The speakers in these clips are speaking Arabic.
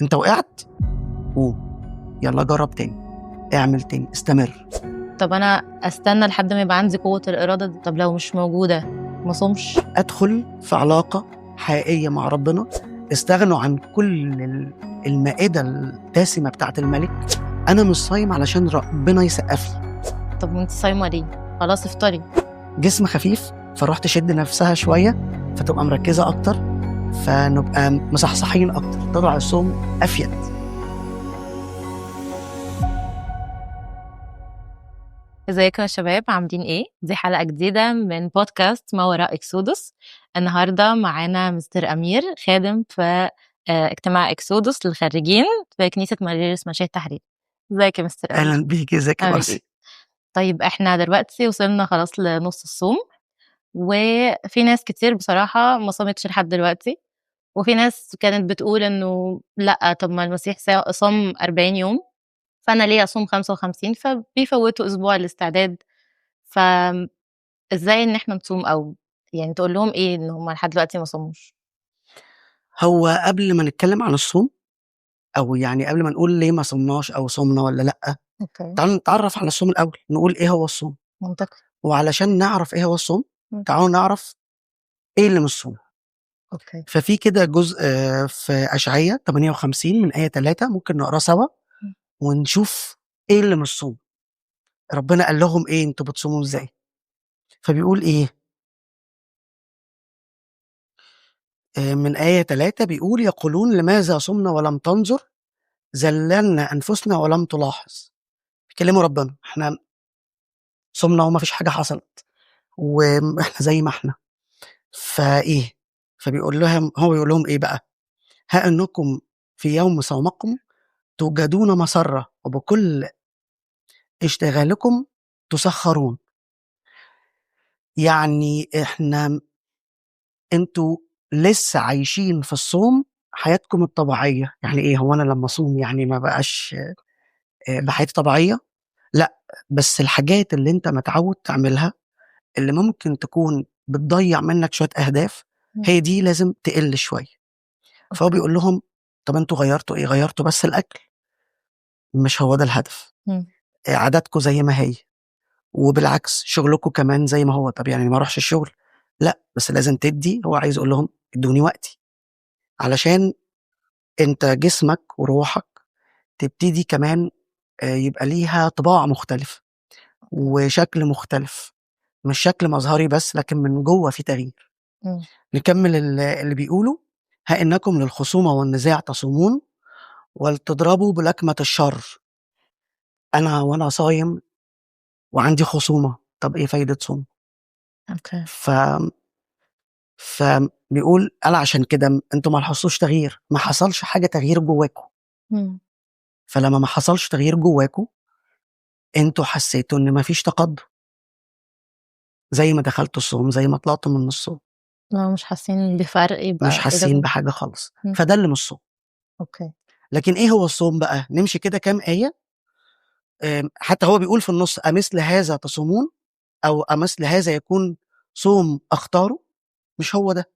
انت وقعت قوم، يلا جرب تاني، اعمل تاني، استمر. طب انا استنى لحد ما يبقى عندي قوة الإرادة دي؟ طب لو مش موجودة ما صومش؟ ادخل في علاقة حقيقية مع ربنا. استغنوا عن كل المائدة الدسمة بتاعت الملك. انا مش صايم علشان ربنا يسقف لي. طب وانت صايمة ليه؟ خلاص افطري. جسم خفيف فروح تشد نفسها شوية فتبقى مركزة اكتر، فنبقى مصحصحين اكتر، طلع الصوم افيد. ازيكم يا شباب، عاملين ايه؟ دي حلقة جديدة من بودكاست ما وراء اكسودس. النهاردة معانا مستر أمير، خادم في اجتماع اكسودس للخريجين في كنيسة ماريرس مشاهد التحرير. ازيك يا مستر أمير؟ اهلا بيك، ازيك يا عامل باسي؟ ايه؟ طيب احنا دلوقتي وصلنا خلاص لنص الصوم، وفي ناس كتير بصراحة ما صامتش لحد دلوقتي، وفي ناس كانت بتقول انه لا، طب ما المسيح صام 40 يوم، فانا ليه اصوم 55؟ فبيفوتوا اسبوع الاستعداد. فازاي ان احنا نصوم، او يعني تقول لهم ايه ان هم لحد دلوقتي ما صاموش؟ هو قبل ما نتكلم عن الصوم، او يعني قبل ما نقول ليه ما صمناش او صمنا ولا لا، اوكي. تعالوا نتعرف على الصوم الاول، نقول ايه هو الصوم. منطقي. وعلشان نعرف ايه هو الصوم، مم. تعالوا نعرف ايه اللي مش صوم. اوكي. ففي كده جزء في اشعياء 58 من ايه 3 ممكن نقراه سوا مم. ونشوف ايه اللي مش صوم. ربنا قال لهم ايه انتوا بتصوموا ازاي؟ فبيقول ايه؟ من ايه 3 بيقول يقولون لماذا صمنا ولم تنظر، ذللنا انفسنا ولم تلاحظ. بيكلموا ربنا، احنا صمنا وما فيش حاجه حصلت واحنا زي ما احنا. فايه؟ فبيقول لهم، هو بيقول لهم ايه بقى؟ ها انكم في يوم صومكم توجدون مسرة وبكل اشتغالكم تسخرون. يعني انتوا لسه عايشين في الصوم حياتكم الطبيعية. يعني ايه؟ هو انا لما اصوم يعني ما بقاش بحياتي طبيعية؟ لا، بس الحاجات اللي انت متعود تعملها اللي ممكن تكون بتضيع منك شوية اهداف، مم. هي دي لازم تقل شوية. فهو اوكي. بيقول لهم طب انتوا غيرتوا ايه؟ غيرتوا بس الاكل، مش هو ده الهدف. مم. عاداتكم زي ما هي، وبالعكس شغلكم كمان زي ما هو. طب يعني ما اروحش الشغل؟ لا، بس لازم تدي. هو عايز يقول لهم ادوني وقتي علشان انت جسمك وروحك تبتدي كمان يبقى ليها طباع مختلف وشكل مختلف، مش شكل مظهري بس لكن من جوه في تغيير. مم. نكمل اللي بيقوله. ها انكم للخصومة والنزاع تصومون ولتضربوا بلكمة الشر. انا وانا صايم وعندي خصومة، طب ايه فايدة صوم؟ اوكي. ف فبيقول قال عشان كده انتوا ما لاحظتوش تغيير، ما حصلش حاجه تغيير جواكم. مم. فلما ما حصلش تغيير جواكم، انتوا حسيتوا ان ما فيش تقدم، زي ما دخلتوا الصوم زي ما طلعتوا من الصوم، لو مش حاسين بفرق مش يبقى ايه حاسين ده؟ بحاجه خالص. مم. فده اللي مش صوم. اوكي. لكن ايه هو الصوم بقى؟ نمشي كده كام ايه. حتى هو بيقول في النص امثل هذا تصومون، او امثل هذا يكون صوم اختاره. مش هو ده.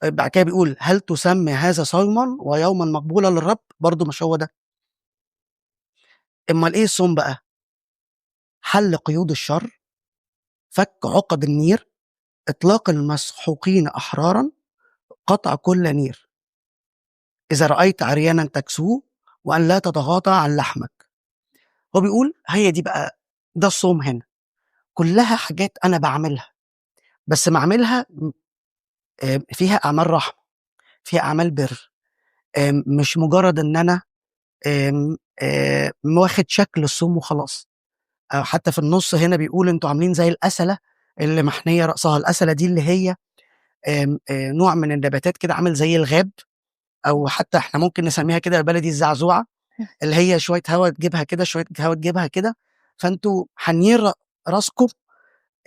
بعد كده بيقول هل تسمي هذا صوما ويوما مقبولا للرب؟ برضو مش هو ده. امال ايه الصوم بقى؟ حل قيود الشر، فك عقد النير، إطلاق المسحوقين أحرارا، قطع كل نير، إذا رأيت عريانا تكسوه، وأن لا تتغاضى عن لحمك. هو بيقول هي دي بقى، ده الصوم هنا. كلها حاجات أنا بعملها، بس بعملها فيها أعمال رحمة، فيها أعمال بر. مش مجرد إن أنا واخد شكل الصوم وخلاص. أو حتى في النص هنا بيقول أنتوا عاملين زي الأسلة اللي محنية رأسها. الأسلة دي اللي هي نوع من النباتات كده عامل زي الغاب، او حتى احنا ممكن نسميها كده البلدي الزعزوعه، اللي هي شويه هوا تجيبها كده شويه هوا تجيبها كده. فانتوا حنين راسكم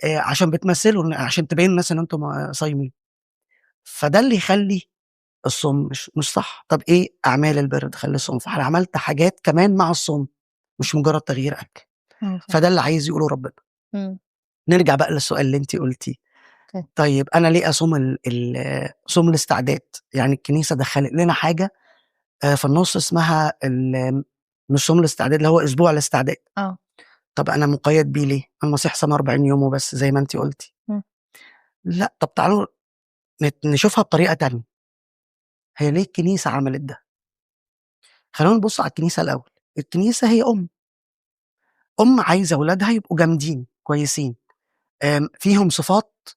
عشان بتمثلوا، عشان تبين الناس ان انتم صايمين. فده اللي يخلي الصوم مش صح. طب ايه اعمال البر تخلي الصوم؟ فانا عملت حاجات كمان مع الصوم، مش مجرد تغيير اكل. اوكي. فده اللي عايز يقوله ربنا. مم. نرجع بقى للسؤال اللي انت قلتيه. اوكي. طيب انا ليه اصوم صوم الاستعداد؟ يعني الكنيسه دخلت لنا حاجه في النُص اسمها مش صوم الاستعداد، اللي هو أسبوع الاستعداد. آه. طَب أنا مُقيّد بيه ليه؟ المسيح صام 40 يوم وبس زي ما أنتِ قُلتِ. إمم. لأ، طَب تعالوا نشوفها بطريقة تانية، هي ليه الكنيسة عملت ده؟ خلّونا نبُص على الكنيسة الأول، الكنيسة هي أم عايزة ولادها يبقوا جامدين، كويسين، فيهم صفات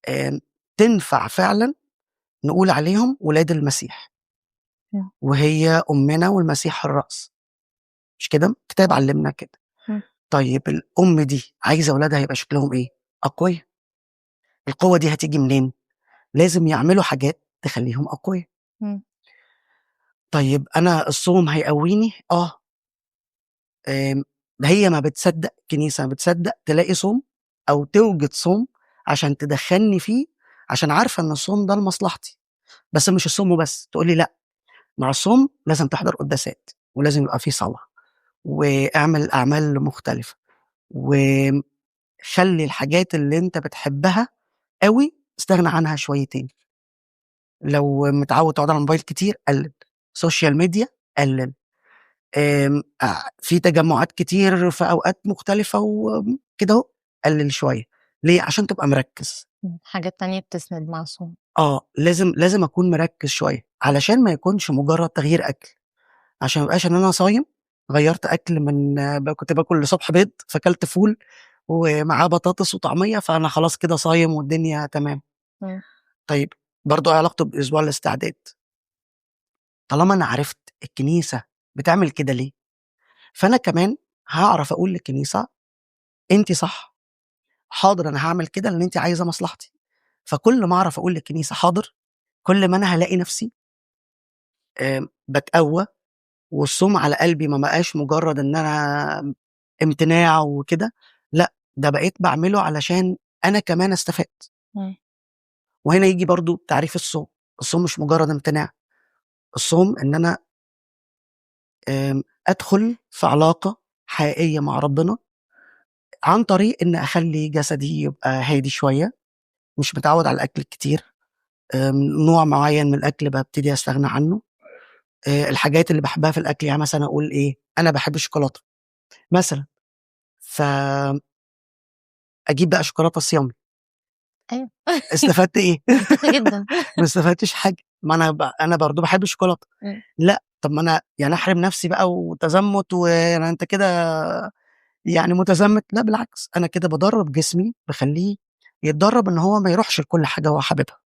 آمم تنفع فعلًا نقول عليهم ولاد المسيح، إمم. وهي أمنا والمسيح الرأس، مش كده؟ الكتاب علّمنا كده. إمم. طيب الأم دي عايزة ولادها يبقى شكلهم إيه؟ أقويا، القوة دي هتيجي منين؟ لازم يعملوا حاجات تخلّيهم أقويا. إمم. طيب أنا الصوم هيقويني؟ آمم هي ما بتصدّق الكنيسة ما بتصدّق تلاقي صوم أو توجد صوم عشان تدخّلني فيه، عشان عارفة إن الصوم ده لمصلحتي، بس مش الصوم وبس، تقول لي لأ، مع الصوم لازم تحضر قداسات، ولازم يبقى في صلاة، واعمل أعمال مختلفة، وخلّي الحاجات اللي أنت بتحبها أوي استغنى عنها شويتين، لو متعوّد تقعد على الموبايل كتير قلّل، سوشيال ميديا قلّل، في تجمُّعات كتير في أوقات مختلفة وكده أهو، قلّل شوية، ليه؟ عشان تبقى مركّز. حاجات تانية بتسند مع الصوم. لازم أكون مركّز شوية، علشان ما يكونش مجرّد تغيير أكل، عشان ما يبقاش إن أنا صايم غيّرت أكل من كنت باكل الصبح بيض، فكلت فول ومعاه بطاطس وطعمية، فأنا خلاص كده صايم والدنيا تمام. إمم. طيب برضه إيه علاقته بأسبوع الاستعداد؟ طالما أنا عرفت الكنيسة بتعمل كده ليه، فأنا كمان هاعرف أقول للكنيسة أنتِ صح، حاضر أنا هاعمل كده لإن أنتِ عايزة مصلحتي، فكل ما أعرف أقول للكنيسة حاضر، كل ما أنا هالاقي نفسي باتقوّى والصوم على قلبي ما بقاش مجرّد إن أنا امتناع وكده، لأ، ده بقيت باعمله علشان أنا كمان أستفاد، إمم. وهنا ييجي برضه تعريف الصوم، الصوم مش مجرّد امتناع، الصوم إن أنا أدخل في علاقة حقيقية مع ربنا، عن طريق إن أخلّي جسدي يبقى هادي شوية، مش متعوّد على الأكل الكتير، نوع معيّن من الأكل بابتدي أستغنى عنه، الحاجات اللي باحبها في الأكل يعني مثلًا أقول إيه، أنا باحب الشوكولاتة مثلًا، فأجيب بقى شوكولاتة صيامي. أيوه. استفدت إيه؟ منطقي جدًا. ما استفدتش حاجة، ما أنا برضه باحب الشوكولاتة، إمم. لأ، طب ما أنا يعني أحرم نفسي بقى وتزمُت أنت كده يعني متزمت، لأ بالعكس، أنا كده بادرّب جسمي، باخلّيه يتدرّب إن هو ما يروحش لكل حاجة هو حاببها،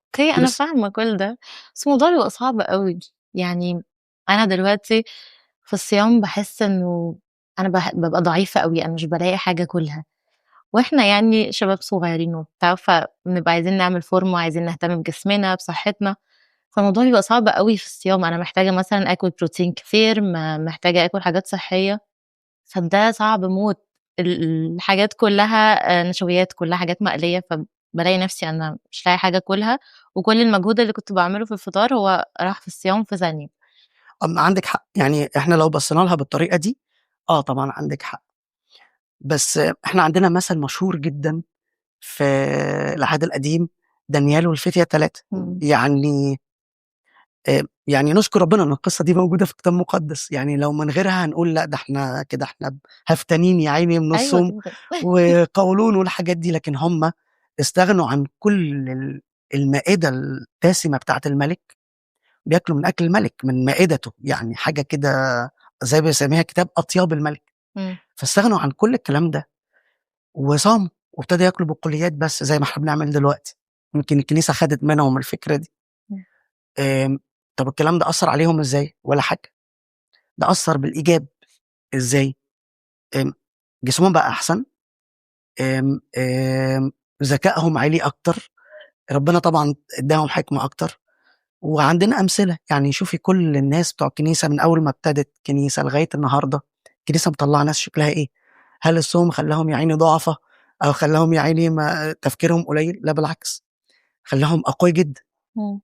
أوكي، أنا بس. فاهمة كل ده، بس الموضوع بيبقى صعب أوي. يعني أنا دلوقتي في الصيام باحس إنه أنا بابقى ضعيفة أوي، أنا مش بالاقي حاجة آكلها، وإحنا يعني شباب صغيرين وبتاع، فبنبقى عايزين نعمل فورمة، عايزين نهتم بجسمنا، بصحتنا، فالموضوع بيبقى صعب أوي في الصيام. أنا محتاجة مثلًا آكل بروتين كتير، محتاجة آكل حاجات صحية، فده صعب موت. الحاجات كلّها نشويات، كلّها حاجات مقلية، فبالاقي نفسي أنا مش لاقية حاجة آكلها، وكل المجهود اللي كنت باعمله في الفطار هو راح في الصيام في ثانية. عندِك حق، يعني إحنا لو بصينا لها بالطريقة دي، طبعًا عندِك حق، بس إحنا عندنا مثل مشهور جدًا في العهد القديم، دانيال والفتية ال3 إمم. يعني يعني نشكر ربنا إن القصة دي موجودة في الكتاب المقدس، يعني لو من غيرها هنقول لأ ده إحنا كده إحنا هفتانين يا عيني من أيوه الصوم جدًا. وقولون والحاجات دي، لكن هم استغنوا عن كل المائدة الدسمة بتاعة الملك، بياكلوا من أكل الملك، من مائدته، يعني حاجة كده زي ما بيسميها الكتاب أطياب الملك، إمم. فاستغنوا عن كل الكلام ده وصاموا وابتدوا ياكلوا بقوليات بس زي ما إحنا بنعمل دلوقتي، يمكن الكنيسة خدت منهم الفكرة دي. إمم. آمم، طب الكلام ده أثّر عليهم إزاي؟ ولا حاجة. ده أثّر بالإيجاب، إزاي؟ آمم، جسمهم بقى أحسن، ذكائهم عِلي أكتر، ربنا طبعًا ادّاهم حكمة أكتر، وعندنا أمثلة، يعني شوفي كل الناس بتوع الكنيسة من أول ما ابتدت كنيسة لغاية النهارده، الكنيسة مطلّعة ناس شكلها إيه، هل الصوم خلّاهم يا عيني ضُعفا أو خلّاهم يا عيني ما تفكيرهم قليل؟ لا بالعكس، خلّاهم أقويا جدًا إمم.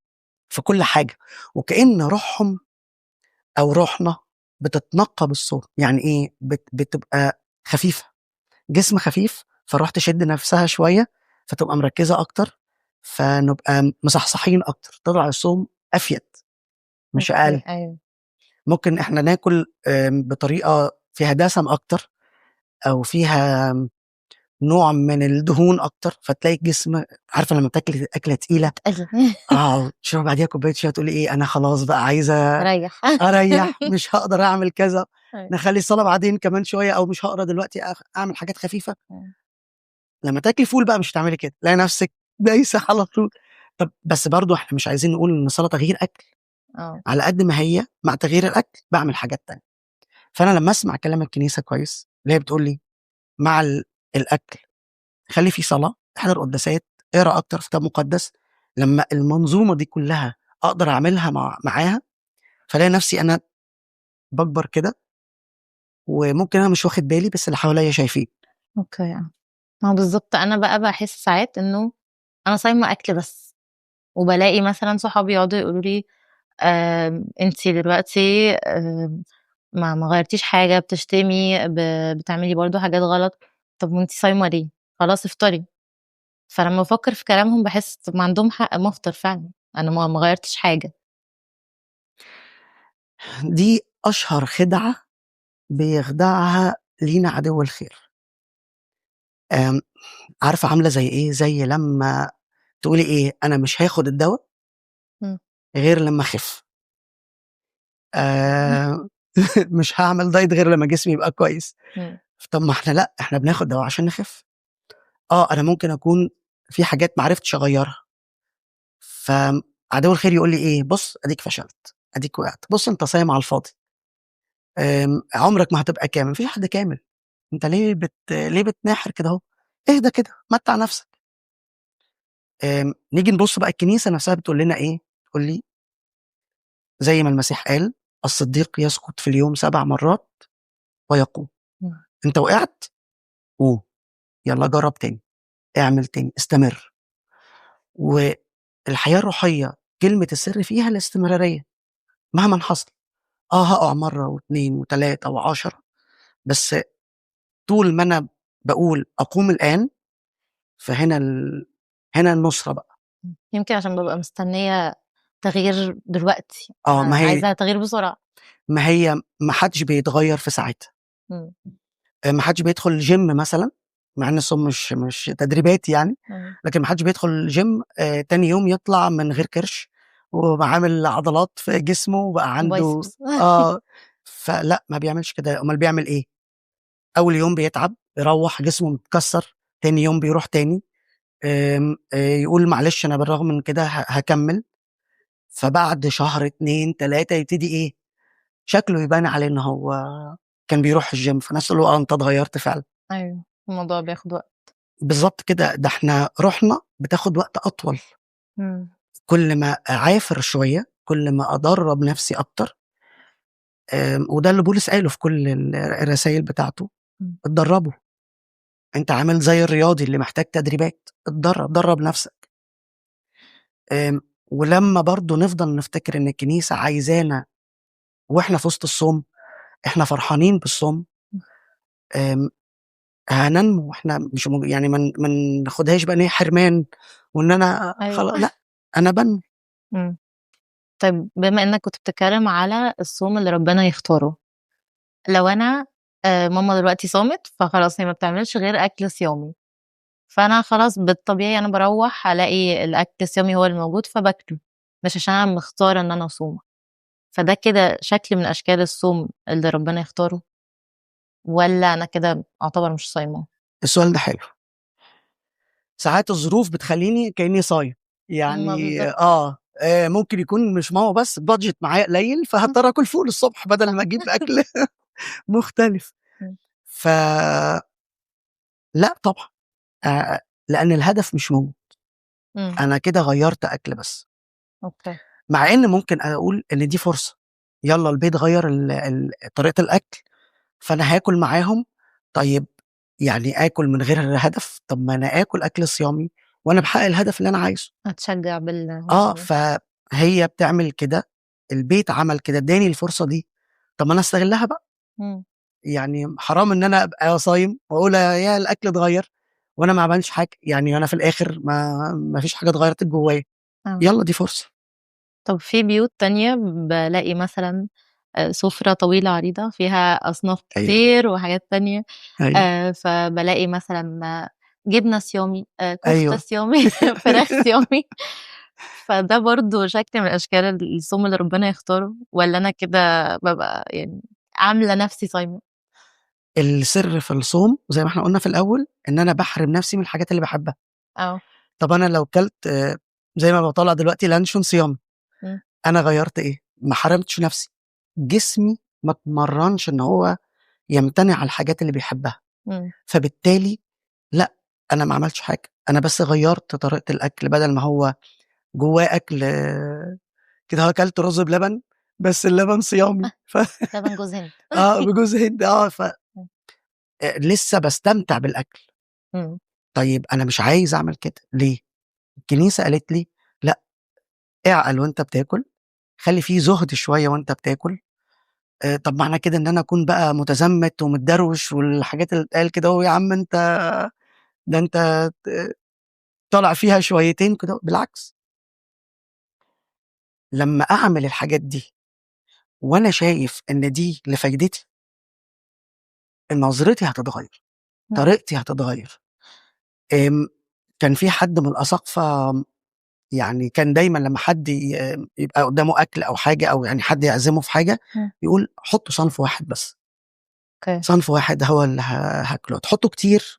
في كل حاجة، وكأن روحهم أو روحنا بتتنقّى بالصوم، يعني إيه، بتبقى خفيفة. جسم خفيف، فالروح تشد نفسها شوية، فتبقى مركّزة أكتر، فنبقى مصحصحين أكتر، طلع الصوم أفيد، مش أوكي، أقل. أيوه. ممكن إحنا ناكل بطريقة فيها دسم أكتر أو فيها نوع من الدهون أكتر، فتلاقي الجسم عارفة لمّا بتاكلي أكلة تقيلة اتقل. تشربي بعديها كوباية شاي تقولي إيه، أنا خلاص بقى عايزة ريّح. أريّح، مش هاقدر أعمل كذا، أيوه. نخلّي الصلاة بعدين كمان شوية أو مش هاقرا دلوقتي أعمل حاجات خفيفة. إمم. لمّا تاكلي فول بقى مش هتعملي كده، تلاقي نفسِك دايسة على طول. طب بس برضه إحنا مش عايزين نقول إن الصلاة تغيير أكل، آه. على قد ما هي مع تغيير الأكل باعمل حاجات تانية. فأنا لمّا أسمع كلام الكنيسة كويس، اللي هي بتقول لي مع الأكل خلّي في صلاة، احضر قداسات، اقرا أكتر في كتاب مقدس. لمّا المنظومة دي كلها أقدر أعملها معاها، فالاقي نفسي أنا باكبر كده، وممكن أنا مش واخد بالي بس اللي حواليّا شايفين. أوكي، آه. ما هو بالضبط، أنا بقى باحس ساعات إنه أنا صايمة أكل بس، وبالاقي مثلًا صحابي يقعدوا يقولوا لي أنتِ دلوقتي ما غيّرتيش حاجة، بتشتمي، بتعملي برضه حاجات غلط، طب وأنتِ صايمة ليه؟ خلاص افطري. فلمّا بافكّر في كلامهم باحس طب ما عندهم حق، ما أفطر فعلًا، أنا ما غيّرتش حاجة. دي أشهر خدعة بيخدعها لينا عدو الخير. آمم، عارفة عاملة زي إيه، زي لمّا تقولي إيه، أنا مش هاخد الدوا إمم. غير لمّا أخف. آآ، مش هاعمل diet غير لمّا جسمي يبقى كويس. إمم. طب ما إحنا لأ، إحنا بناخد دوا عشان نخف. أنا ممكن أكون في حاجات ما عرفتش أغيّرها، فعدو الخير يقول لي إيه، بُص أديك فشلت، أديك وقعت، بُص أنت صايم على الفاضي، عمرك ما هتبقى كامل، ما فيش حد كامل. أنت ليه بتناحر كده أهو؟ اهدى كده، متّع نفسك. نيجي نبُص بقى الكنيسة نفسها بتقول لنا إيه، تقول لي زي ما المسيح قال: "الصديق يسقط في اليوم 7 مرات ويقوم." إمم. أنت وقعت، قوم، يالّا جرّب تاني، اعمل تاني، استمر. والحياة الروحية كلمة السر فيها الاستمرارية، مهمًا حصل. هاقع مرّة و2 و3 و10، بس طول ما أنا باقول أقوم الآن، فهنا هنا النُصرة بقى. يمكن عشان بابقى مستنية تغيير دلوقتي، ما هي عايزة تغيير بسرعة. ما حدش بيتغيّر في ساعتها. إمم. ما حدش بيدخل gym مثلًا، مع إن الصوم مش تدريبات يعني، أيوه. لكن ما حدش بيدخل gym تاني يوم يطلع من غير كرش، وبقى عامل عضلات في جسمه وبقى عنده biceps. فلأ ما بيعملش كده، أُمّال بيعمل إيه؟ أول يوم بيتعب، يروّح جسمه متكسّر، تاني يوم بيروح تاني، يقول معلش أنا بالرغم من كده هاكمّل. فبعد شهر، 2، 3 يبتدي إيه، شكله يبان عليه إن هو كان بيروح الgym، فالناس تقول له أنت اتغيّرت فعلًا. أيوه، الموضوع بياخد وقت. بالضبط كده، ده إحنا روحنا بتاخد وقت أطول. إمم. كل ما أعافر شوية، كل ما أدرّب نفسي أكتر. وده اللي بولس قاله في كل الرسايل بتاعته، إمم. اتدرّبوا. أنت عامل زي الرياضي اللي محتاج تدريبات، اتدرّب، درّب نفسك. ولمّا برضه نفضل نفتكر إن الكنيسة عايزانا وإحنا في وسط الصوم، إحنا فرحانين بالصوم. آمم، هننمو. إحنا مش يعني ما ناخدهاش بقى إن هي حرمان، وإن أنا أيوه. لأ، أنا بانمو. إمم. طيب بما إنك كنت بتتكلم على الصوم اللي ربنا يختاره، لو أنا ماما دلوقتي صامت، فخلاص هي ما بتعملش غير أكل صيامي، فأنا خلاص بالطبيعي أنا باروّح ألاقي الأكل الصيامي هو اللي موجود فباكله، مش عشان أنا مختارة إن أنا أصوم، فده كده شكل من أشكال الصوم اللي ربنا يختاره، والّا أنا كده أعتبر مش صايمة؟ السؤال ده حلو. ساعات الظروف بتخلّيني كإني صايم، ما يعني بالضبط. ممكن يكون مش ماما بس البادجت معايا قليل، فهاضطر آكل فول الصبح بدل ما أجيب أكل مختلف. إمم. فلأ طبعًا، لأن الهدف مش موجود، إمم. أنا كده غيّرت أكل بس. أوكي. مع إن ممكن أقول إن دي فرصة، يالّا البيت غيّر طريقة الأكل، فأنا هاكل معاهم. طيب يعني آكل من غير هدف؟ طب ما أنا آكل أكل صيامي وأنا باحقق الهدف اللي أنا عايزه. أتشجّع بالوصفة. فهي بتعمل كده، البيت عمل كده، ادّاني الفرصة دي، طب ما أنا أستغلها بقى. إمم. يعني حرام إن أنا أبقى صايم وأقول ياه الأكل اتغيّر وأنا ما عملتش حاجة، يعني أنا في الآخر ما فيش حاجة اتغيّرت جوايا. آه. يالّا دي فرصة. طب في بيوت تانية بالاقي مثلًا سُفرة طويلة عريضة فيها أصناف أيوه، كتير وحاجات تانية، أيوه، فبالاقي مثلًا جبنة صيامي، كفتة أيوه. صيامي، فراخ صيامي، فده برضه شكل من أشكال الصوم اللي ربنا يختاره، والّا أنا كده بابقى يعني عاملة نفسي صايمة؟ السر في الصوم زي ما إحنا قُلنا في الأول، إن أنا باحرم نفسي من الحاجات اللي باحبها. آه. طب أنا لو كلت زي ما باطلّع دلوقتي لانشون صيامي، إمم. أنا غيّرت إيه؟ ما حرمتش نفسي، جسمي ما اتمرّنش إن هو يمتنع عن الحاجات اللي بيحبها، إمم. فبالتالي لأ، أنا ما عملتش حاجة، أنا بس غيّرت طريقة الأكل بدل ما هو جوّاه أكل كده أهو أكلت رز بلبن، بس اللبن صيامي لبن جوز هند. بجوز هند إمم. لسه باستمتع بالأكل. إمم. طيب أنا مش عايز أعمل كده، ليه؟ الكنيسة قالت لي: "لأ، اعقل وأنت بتاكل، خلّي في زُهد شوية وأنت بتاكل." طب معنى كده إن أنا أكون بقى متزمت ومتدروش والحاجات اللي بتتقال كده أهو، يا عم أنت ده أنت طالع فيها شويتين كده، بالعكس، لمّا أعمل الحاجات دي وأنا شايف إن دي لفايدتي، نظرتي هتتغيّر، إمم. طريقتي هتتغيّر. آمم، كان في حد من الأساقفة يعني كان دايمًا لمّا حد يبقى قدّامه أكل أو حاجة أو يعني حد يعزمه في حاجة، إمم. يقول حطّوا صنف واحد بس، أوكي. صنف واحد هو اللي هاكله، تحطّوا كتير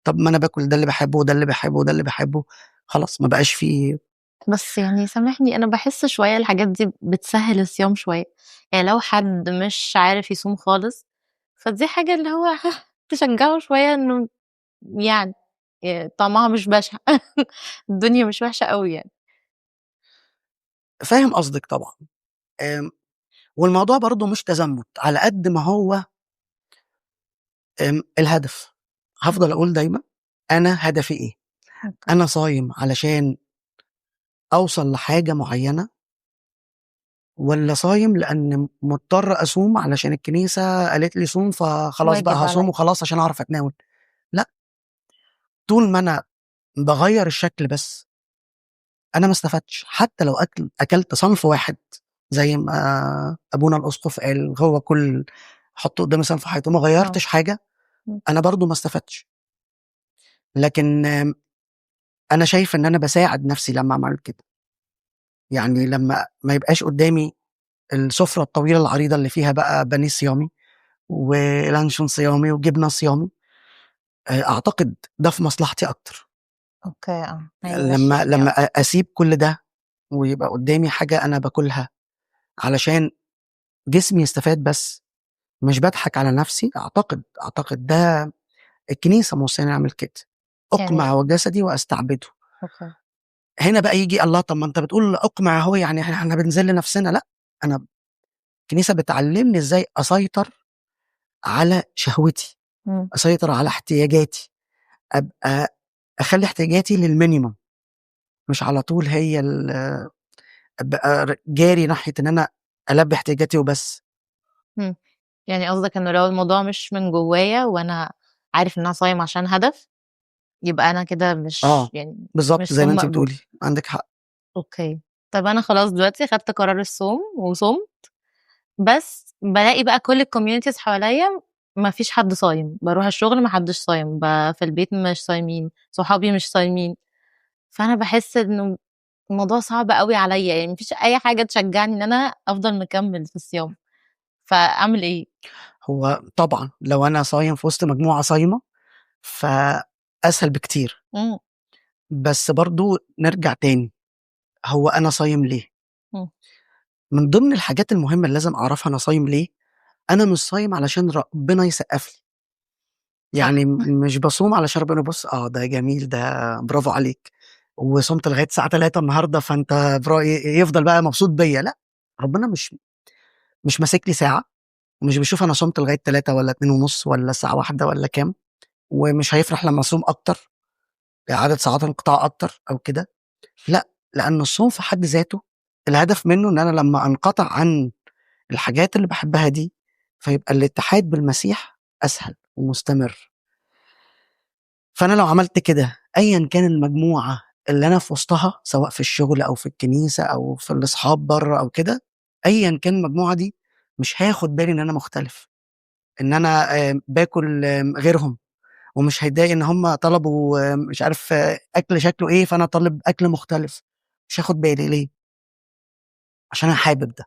طب ما أنا باكل ده اللي باحبه وده اللي باحبه وده اللي باحبه، خلاص ما بقاش في بس يعني سامحني أنا باحس شوية الحاجات دي بتسهّل الصيام شوية، يعني لو حد مش عارف يصوم خالص، فدي حاجة اللي هو تشجّعه شوية إنه يعني طعمها مش بشع. الدنيا مش وحشة أوي يعني. فاهم قصدِك طبعًا. آمم، والموضوع برضه مش تزمُت، على قد ما هو الهدف. إمم. هافضل أقول دايمًا أنا هدفي إيه؟ أوكي. أنا صايم علشان أوصل لحاجة معيّنة والّا صايم لأن مضطر أصوم علشان الكنيسة قالت لي صوم، فخلاص بقى واجب هاصوم عليَّ. وخلاص عشان أعرف أتناول؟ لأ، طول ما أنا باغيّر الشكل بس، أنا ما استفدتش، حتى لو أكلت صنف واحد زي ما أبونا الأسقف قال، هو كُل حُط قدّامي صنف واحد وما آه. غيّرتش حاجة، إمم. أنا برضه ما استفدتش. لكن أنا شايف إن أنا باساعد نفسي لمّا أعمل كده، يعني لمّا ما يبقاش قدّامي السُفرة الطويلة العريضة اللي فيها بقى بانيه صيامي، ولانشون صيامي، وجبنة صيامي، أعتقد ده في مصلحتي أكتر. أوكي. آه. لمّا هيمشّيكِ لمّا آه. أسيب كل ده ويبقى قدّامي حاجة أنا باكلها علشان جسمي يستفاد بس، مش باضحك على نفسي، أعتقد ده الكنيسة موصياني أعمل كده، يعني أقمع جسدي وأستعبده. أوكي. هنا بقى ييجي الله طب ما أنت بتقول أقمع أهو يعني إحنا بنذل نفسنا، لأ، أنا الكنيسة بتعلمني إزاي أسيطر على شهوتي، إمم. أسيطر على احتياجاتي، أبقى أخلّي احتياجاتي للminimum مش على طول هي أبقى جاري ناحية إن أنا ألبّي احتياجاتي وبس. إمم. يعني قصدك إنه لو الموضوع مش من جوايا وأنا عارف إن أنا صايم عشان هدف، يبقى أنا كده مش آه، يعني بالضبط مش زي ما صوم أنتِ مقبول. بتقولي، عندِك حق. أوكي. طَب أنا خلاص دلوقتي خدت قرار الصوم وصُمت، بس بالاقي بقى كل الcommunities حواليّا ما فيش حد صايم، باروح الشغل ما حدش صايم، في البيت مش صايمين، صحابي مش صايمين، فأنا باحس إنه الموضوع صعب أوي عليّا، يعني ما فيش أي حاجة تشجعني إن أنا أفضل مكمّل في الصيام، فأعمل إيه؟ هو طبعًا لو أنا صايم في وسط مجموعة صايمة، فأسهل بكتير، إمم. بس برضه نرجع تاني، هو أنا صايم ليه؟ إمم. من ضمن الحاجات المهمة اللي لازم أعرفها أنا صايم ليه، أنا مش صايم علشان ربنا يسقّف لي، يعني صح. مش باصوم علشان ربنا يبُص ده جميل، ده برافو عليك، وصُمت لغاية الساعة 15:00 النهارده فأنت يفضل بقى مبسوط بيّا، لأ، ربنا مش ماسك لي ساعة، ومش بيشوف أنا صُمت لغاية 15:00 والّا 14:30 والّا الساعة 13:00 والّا كام، ومش هيفرح لمّا أصوم أكتر، عدد ساعات انقطاع أكتر أو كده، لأ، لأن الصوم في حد ذاته الهدف منه إن أنا لمّا أنقطع عن الحاجات اللي باحبها دي، فيبقى الاتحاد بالمسيح أسهل ومستمر. فأنا لو عملت كده أيًا كان المجموعة اللي أنا في وسطها سواء في الشغل أو في الكنيسة أو في الأصحاب برّه أو كده، أيًا كان المجموعة دي مش هاخد بالي إن أنا مختلف، إن أنا باكل غيرهم، ومش هيتضايق إن هم طلبوا مش عارف أكل شكله إيه، فأنا طالب أكل مختلف، مش هاخد بالي ليه؟ عشان أنا حابب ده،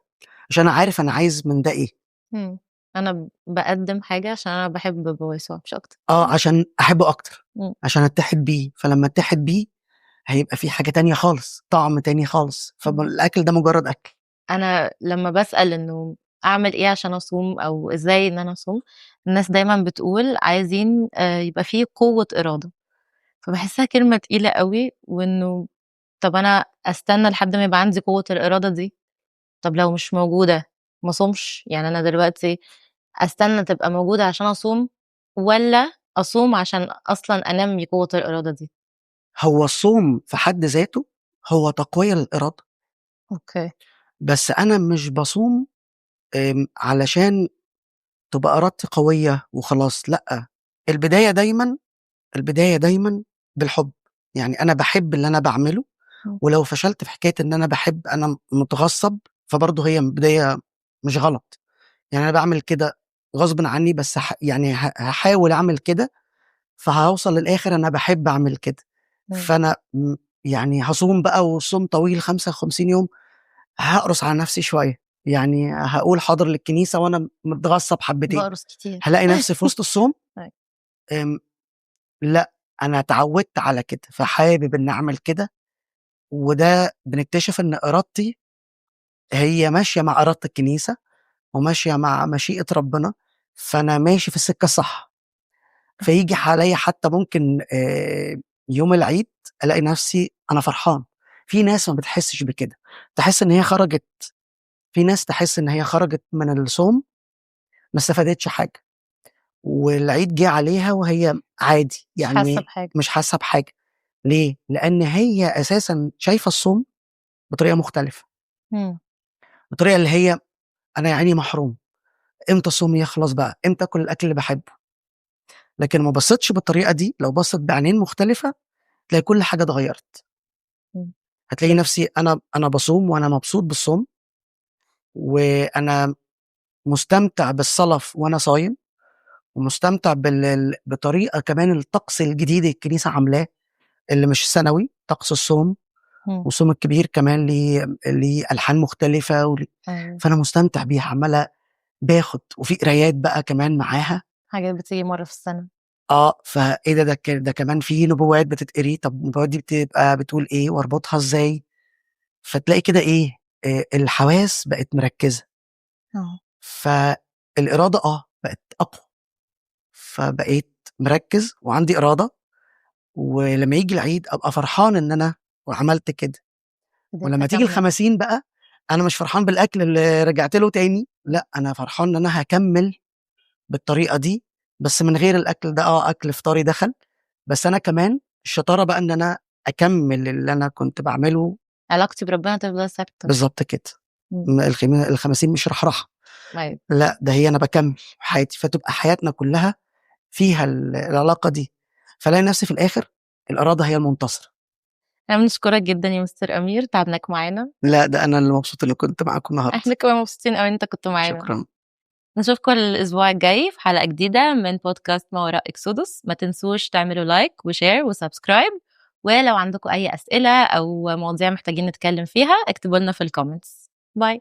عشان أنا عارف أنا عايز من ده إيه، إمم. أنا باقدّم حاجة عشان أنا باحب بابا يسوع مش أكتر. عشان أحبه أكتر، إمم. عشان أتحد بيه، فلمّا أتحد بيه هيبقى في حاجة تانية خالص، طعم تاني خالص، إمم. الأكل ده مجرد أكل. أنا لمّا باسأل إنه أعمل إيه عشان أصوم أو إزاي إن أنا أصوم، الناس دايمًا بتقول عايزين يبقى في قوة إرادة، فباحسّها كلمة تقيلة أوي، وإنه طَب أنا أستنى لحد ما يبقى عندي قوة الإرادة دي، طَب لو مش موجودة ما أصومش؟ يعني أنا دلوقتي أستنى تبقى موجودة عشان أصوم، والّا أصوم عشان أصلًا أنمّي قوة الإرادة دي؟ هو الصوم في حد ذاته هو تقوية للإرادة، أوكي. بس أنا مش باصوم علشان تبقى إرادتي قوية وخلاص، لأ، البداية دايمًا البداية دايمًا بالحُب، يعني أنا باحب اللي أنا باعمله، إمم. ولو فشلت في حكاية إن أنا باحب أنا متغصّب، فبرضه هي بداية مش غلط، يعني أنا باعمل كده غصبٍ عني بس يعني هاحاول أعمل كده، فهاوصل للآخر أنا باحب أعمل كده، إمم. فأنا يعني هاصوم بقى والصوم طويل 55 يوم، هاقرص على نفسي شوية، يعني هاقول حاضر للكنيسة وأنا متغصّب حبتين، باقرص كتير. هالاقي نفسي في وسط الصوم أيوه. آمم، لأ، أنا اتعودت على كده، فحابب إني أعمل كده، وده بنكتشف إن إرادتي هي ماشية مع إرادة الكنيسة، وماشية مع مشيئة ربنا، فأنا ماشي في السكة الصح، فييجي عليَّ حتى ممكن يوم العيد ألاقي نفسي أنا فرحان، في ناس ما بتحسش بكده، تحس إن هي خرجت في ناس تحس إن هي خرجت من الصوم ما استفادتش حاجة، والعيد جه عليها وهي عادي، مش حاسة يعني بحاجة. مش حاسة بحاجة، ليه؟ لأن هي أساسًا شايفة الصوم بطريقة مختلفة، إمم. بطريقة اللي هي أنا يا عيني محروم، إمتى الصوم يخلص بقى، إمتى آكل الأكل اللي باحبه، لكن ما بصيتش بالطريقة دي، لو بصيت بعينين مختلفة تلاقي كل حاجة اتغيرت، إمم. هتلاقي نفسي أنا باصوم وأنا مبسوط بالصوم، وأنا مستمتع بالصلاة وأنا صايم، ومستمتع بطريقة كمان الطقس الجديد الكنيسة عاملاه، اللي مش سنوي، طقس الصوم، إمم. والصوم الكبير كمان ليه ألحان مختلفة أيوه. فأنا مستمتع بيها، عمّال باخد وفي قرايات بقى كمان معاها، حاجات بتيجي مرّة في السنة. فإيه ده كمان في نبوات بتتقري، طب النبوات دي بتبقى بتقول إيه وأربطها إزاي؟ فتلاقي كده إيه، الحواس بقت مركّزة، آه. فالإرادة بقت أقوى، فبقيت مركّز وعندي إرادة، ولمّا ييجي العيد أبقى فرحان إن أنا عملت كده، قدرت ولمّا تيجي أكمّل. الخماسين بقى، أنا مش فرحان بالأكل اللي رجعت له تاني، لأ أنا فرحان إن أنا هاكمّل بالطريقة دي، بس من غير الأكل ده أكل فطاري دخل، بس أنا كمان الشطارة بقى إن أنا أكمّل اللي أنا كنت باعمله علاقتي بربنا تفضل ثابتة. بالضبط كده، إمم. الخماسين مش رحرحة، أيوه. لأ ده هي أنا باكمّل حياتي، فتبقى حياتنا كلّها فيها العلاقة دي، فالاقي نفسي في الآخر الإرادة هي المنتصرة. إحنا بنشكرك جدًا يا مستر أمير، تعبناك معانا. لأ ده أنا اللي مبسوط إني كنت معاكم النهارده، إحنا كمان مبسوطين أوي إن أنت كنت معانا. شكرًا. نشوفكم الأسبوع الجاي في حلقة جديدة من بودكاست ما وراء إكسودوس، ما تنسوش تعملوا لايك وشير وسبسكرايب، ولو عندكم أي أسئلة أو مواضيع محتاجين نتكلم فيها اكتبوا لنا في الكومنتس. باي.